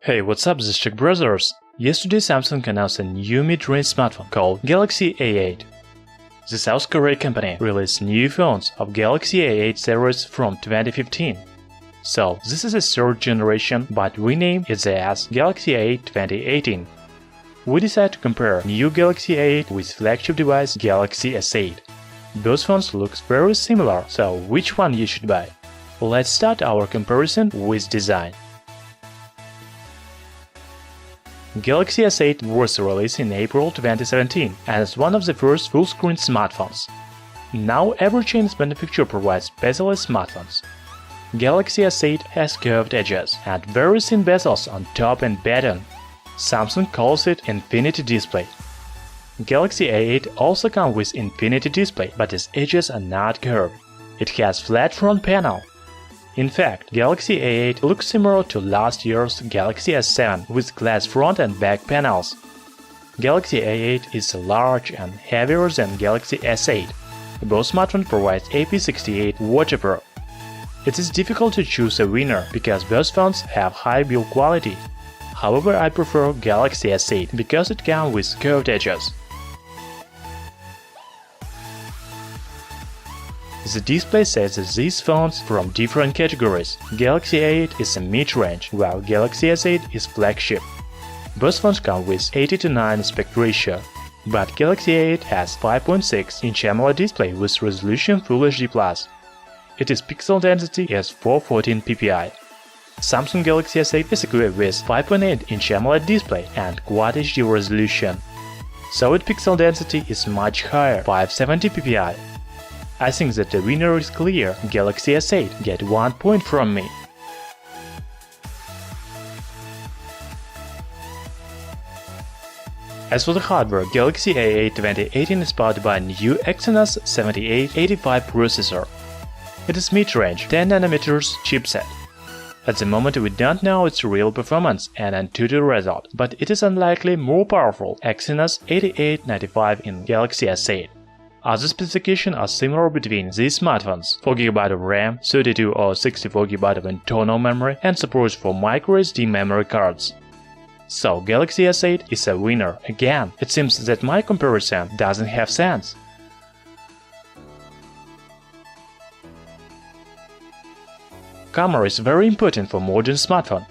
Hey, what's up, this is Tech Brothers. Yesterday Samsung announced a new mid-range smartphone called Galaxy A8. The South Korean company released new phones of Galaxy A8 series from 2015. So, this is a third generation, but renamed it as Galaxy A8 2018. We decided to compare new Galaxy A8 with flagship device Galaxy S8. Both phones look very similar, so which one you should buy? Let's start our comparison with design. Galaxy S8 was released in April 2017 and is one of the first full-screen smartphones. Now every Chinese manufacturer provides bezel-less smartphones. Galaxy S8 has curved edges and very thin bezels on top and bottom. Samsung calls it Infinity Display. Galaxy A8 also comes with Infinity Display, but its edges are not curved. It has flat front panel. In fact, Galaxy A8 looks similar to last year's Galaxy S7 with glass front and back panels. Galaxy A8 is large and heavier than Galaxy S8. Both smartphones provide IP68 waterproof. It is difficult to choose a winner because both phones have high build quality. However, I prefer Galaxy S8 because it comes with curved edges. The display sets these phones from different categories. Galaxy A8 is a mid-range, while Galaxy S8 is flagship. Both phones come with 80:9 aspect ratio, but Galaxy A8 has 5.6-inch AMOLED display with resolution Full HD+. Its pixel density is 414 ppi. Samsung Galaxy S8 is equipped with 5.8-inch AMOLED display and Quad HD resolution, so its pixel density is much higher, 570 ppi. I think that the winner is clear. Galaxy S8 get 1 point from me. As for the hardware, Galaxy A8 2018 is powered by a new Exynos 7885 processor. It is mid-range 10nm chipset. At the moment we don't know its real performance and Antutu result, but it is unlikely more powerful Exynos 8895 in Galaxy S8. Other specifications are similar between these smartphones: 4GB of RAM, 32 or 64GB of internal memory, and support for microSD memory cards. So Galaxy S8 is a winner again. It seems that my comparison doesn't have sense. Camera is very important for modern smartphone.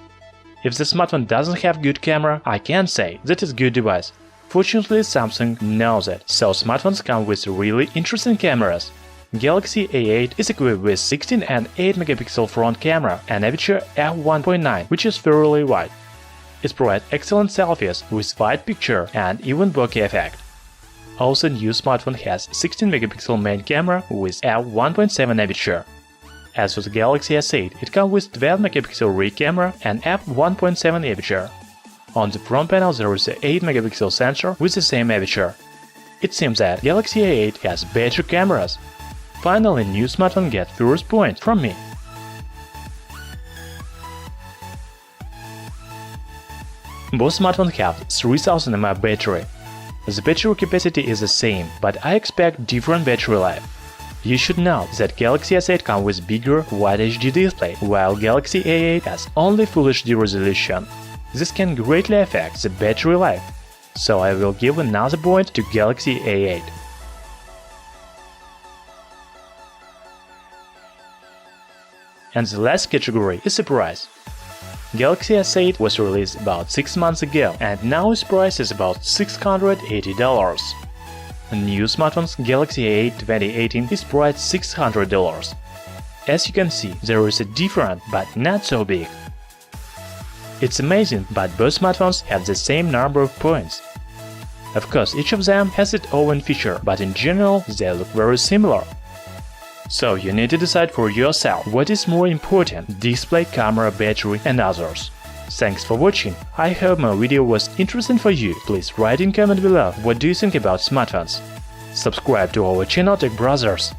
If the smartphone doesn't have good camera, I can't say that it's a good device. Fortunately, Samsung knows it, so smartphones come with really interesting cameras. Galaxy A8 is equipped with 16 and 8-megapixel front camera and aperture f1.9, which is fairly wide. It provides excellent selfies with wide picture and even bokeh effect. Also, new smartphone has 16-megapixel main camera with f1.7 aperture. As for the Galaxy S8, it comes with 12-megapixel rear camera and f1.7 aperture. On the front panel there is an 8-megapixel sensor with the same aperture. It seems that Galaxy A8 has better cameras. Finally, new smartphone gets first point from me. Both smartphones have 3000 mAh battery. The battery capacity is the same, but I expect different battery life. You should know that Galaxy S8 comes with bigger Quad HD display, while Galaxy A8 has only Full HD resolution. This can greatly affect the battery life, so I will give another point to Galaxy A8. And the last category is the price. Galaxy S8 was released about 6 months ago, and now its price is about $680. New smartphone's Galaxy A8 2018 is priced $600. As you can see, there is a difference, but not so big. It's amazing, but both smartphones have the same number of points. Of course, each of them has its own feature, but in general, they look very similar. So you need to decide for yourself what is more important: display, camera, battery, and others. Thanks for watching. I hope my video was interesting for you. Please write in comment below what do you think about smartphones. Subscribe to our channel Tech Brothers.